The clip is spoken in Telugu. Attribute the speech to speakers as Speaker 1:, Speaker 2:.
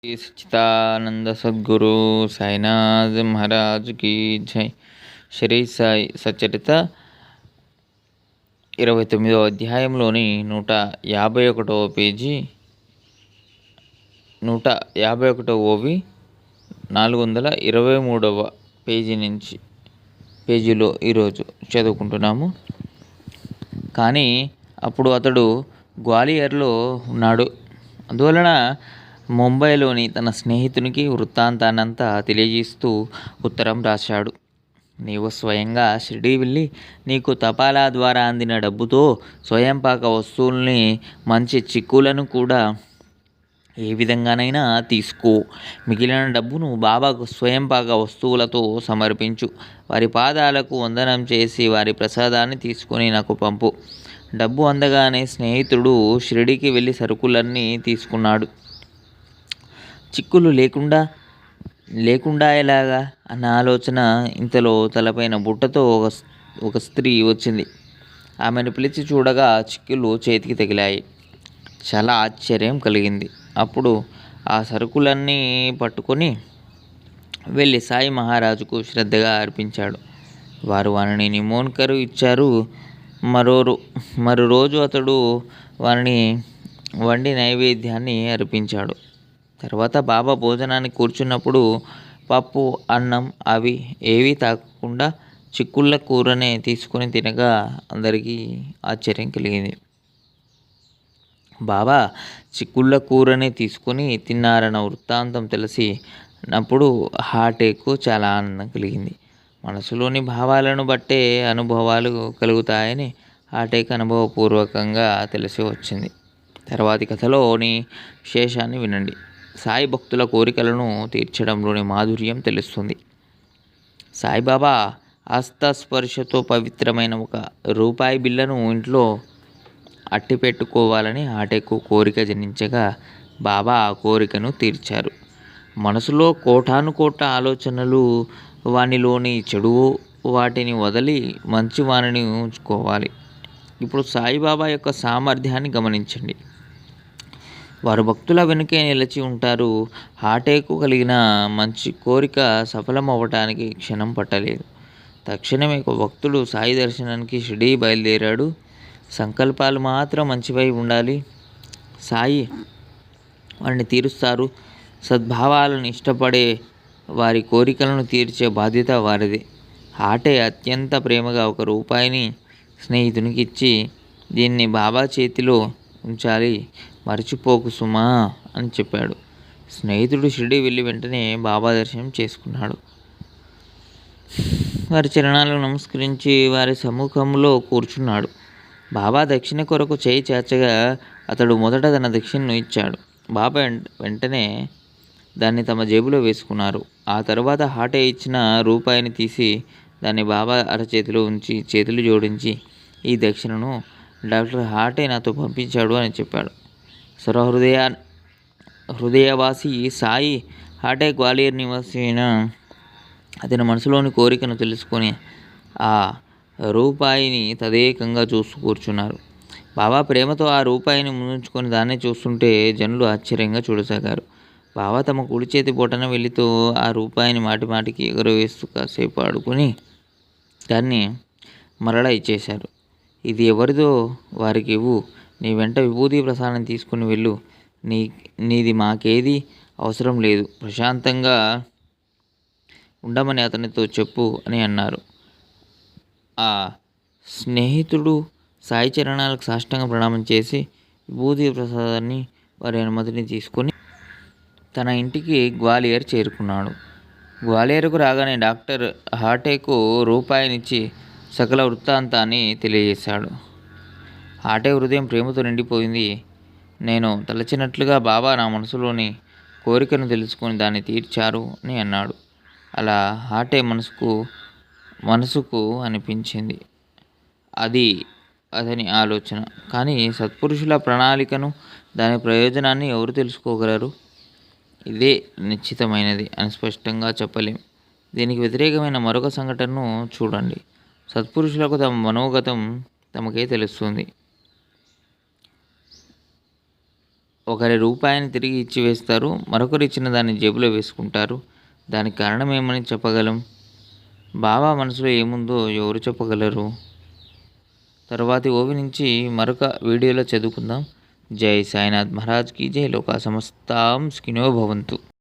Speaker 1: శ్రీ సచ్చిదానంద సద్గురు సాయినాథ్ మహారాజ్ కి జై. శ్రీ సాయి సచ్చరిత 29వ అధ్యాయంలోని 151వ పేజీ, 151వ ఓవి 423వ పేజీలో ఈరోజు చదువుకుంటున్నాము. కానీ అప్పుడు అతడు గ్వాలియర్లో ఉన్నాడు. అందువలన ముంబైలోని తన స్నేహితునికి వృత్తాంతాన్నంతా తెలియజేస్తూ ఉత్తరం రాశాడు. నీవు స్వయంగా షిరిడీ వెళ్ళి నీకు తపాలా ద్వారా అందిన డబ్బుతో స్వయంపాక వస్తువుల్ని, మంచి చిక్కులను కూడా ఏ విధంగానైనా తీసుకో. మిగిలిన డబ్బును బాబాకు స్వయంపాక వస్తువులతో సమర్పించు. వారి పాదాలకు వందనం చేసి వారి ప్రసాదాన్ని తీసుకొని నాకు పంపు. డబ్బు అందగానే స్నేహితుడు షిరిడీకి వెళ్ళి సరుకులన్నీ తీసుకున్నాడు. చిక్కులు లేకుండా ఎలాగా అన్న ఆలోచన. ఇంతలో తలపైన బుట్టతో ఒక స్త్రీ వచ్చింది. ఆమెను పిలిచి చూడగా చిక్కులు చేతికి తగిలాయి. చాలా ఆశ్చర్యం కలిగింది. అప్పుడు ఆ సరుకులన్నీ పట్టుకొని వెళ్ళి సాయి మహారాజుకు శ్రద్ధగా అర్పించాడు. వారు వారిని నిమోన్కరు ఇచ్చారు. మరో రోజు అతడు వారిని వండి నైవేద్యాన్ని అర్పించాడు. తర్వాత బాబా భోజనానికి కూర్చున్నప్పుడు పప్పు, అన్నం అవి ఏవీ తాకకుండా చిక్కుళ్ళ కూరనే తీసుకొని తినగా అందరికీ ఆశ్చర్యం కలిగింది. బాబా చిక్కుళ్ళ కూరనే తీసుకొని తిన్నారన్న వృత్తాంతం తెలిసినప్పుడు హాటేకు చాలా ఆనందం కలిగింది. మనసులోని భావాలను బట్టే అనుభవాలు కలుగుతాయని హాటేకు అనుభవపూర్వకంగా తెలిసి వచ్చింది. తర్వాతి కథలోని విశేషాన్ని వినండి. సాయి భక్తుల కోరికలను తీర్చడంలోని మాధుర్యం తెలుస్తుంది. సాయిబాబా హస్తస్పర్శతో పవిత్రమైన ఒక రూపాయి బిళ్ళను ఇంట్లో అట్టి పెట్టుకోవాలని ఆటెకు కోరిక జనించగా బాబా ఆ కోరికను తీర్చారు. మనసులో కోటానుకోట్ల ఆలోచనలు, వానిలోని చెడు వాటిని వదిలి మంచి వానిని ఉంచుకోవాలి. ఇప్పుడు సాయిబాబా యొక్క సామర్థ్యాన్ని గమనించండి. వారు భక్తుల వెనుకే నిలిచి ఉంటారు. హాటేకు కలిగిన మంచి కోరిక సఫలమవ్వటానికి క్షణం పట్టలేదు. తక్షణమే ఒక భక్తుడు సాయి దర్శనానికి షిరిడీ బయలుదేరాడు. సంకల్పాలు మాత్రం మంచివై ఉండాలి. సాయి వారిని తీరుస్తారు. సద్భావాలను ఇష్టపడే వారి కోరికలను తీర్చే బాధ్యత వారిదే. హాటే అత్యంత ప్రేమగా ఒక రూపాయిని స్నేహితునికి ఇచ్చి, దీన్ని బాబా చేతిలో ఉంచాలి, మర్చిపోకు సుమా అని చెప్పాడు. స్నేహితుడు షిరిడీ వెళ్ళి వెంటనే బాబా దర్శనం చేసుకున్నాడు. వారి చరణాలకు నమస్కరించి వారి సముఖంలో కూర్చున్నాడు. బాబా దక్షిణ కొరకు చేయి చాచగా అతడు మొదట తన దక్షిణను ఇచ్చాడు. బాబా వెంటనే దాన్ని తమ జేబులో వేసుకున్నారు. ఆ తర్వాత హాటే ఇచ్చిన రూపాయిని తీసి దాన్ని బాబా అరచేతిలో ఉంచి చేతులు జోడించి, ఈ దక్షిణను డాక్టర్ హాటే నాతో పంపించాడు అని చెప్పాడు. హృదయవాసి సాయి హాటే గ్వాలియర్ నివాసి అయిన అతని మనసులోని కోరికను తెలుసుకొని ఆ రూపాయిని తదేకంగా చూస్తూ కూర్చున్నారు. బాబా ప్రేమతో ఆ రూపాయిని ముందుంచుకొని దాన్నే చూస్తుంటే జనులు ఆశ్చర్యంగా చూడసాగారు. బాబా తమ కుడి చేతి బొటన వెలితో ఆ రూపాయిని మాటిమాటికి ఎగురవేస్తూ కాసేపు ఆడుకుని దాన్ని మరలా ఇచ్చేశారు. ఇది ఎవరిదో వారికి ఇవ్వు. నీ వెంట విభూతి ప్రసాదం తీసుకుని వెళ్ళు. నీది మాకేది అవసరం లేదు. ప్రశాంతంగా ఉండమని అతనితో చెప్పు అని అన్నారు. ఆ స్నేహితుడు సాయి చరణాలకు సాష్టాంగ ప్రణామం చేసి విభూతి ప్రసాదాన్ని వారి అనుమతిని తీసుకొని తన ఇంటికి గ్వాలియర్ చేరుకున్నాడు. గ్వాలియర్కు రాగానే డాక్టర్ హాటేకు రూపాయినిచ్చి సకల వృత్తాంతాన్ని తెలియజేశాడు. హాటే హృదయం ప్రేమతో నిండిపోయింది. నేను తలచినట్లుగా బాబా నా మనసులోని కోరికను తెలుసుకొని దాన్ని తీర్చారు అని అన్నాడు. అలా హాటే మనసుకు అనిపించింది. అది అతని ఆలోచన. కానీ సత్పురుషుల ప్రణాళికను, దాని ప్రయోజనాన్ని ఎవరు తెలుసుకోగలరు? ఇదే నిశ్చితమైనది అని స్పష్టంగా చెప్పలేం. దీనికి వ్యతిరేకమైన మరొక సంఘటనను చూడండి. సత్పురుషులకు తమ మనోగతం తమకే తెలుస్తుంది. ఒకరి రూపాయిని తిరిగి ఇచ్చివేస్తారు, మరొకరు ఇచ్చిన దాన్ని జేబులో వేసుకుంటారు. దానికి కారణం ఏమని చెప్పగలం? బాబా మనసులో ఏముందో ఎవరు చెప్పగలరు? తరువాతి ఓవి నుంచి మరొక వీడియోలో చదువుకుందాం. జై సాయినాథ్ మహారాజ్కి జై. లోకా సమస్తాం సుఖినో భవంతు.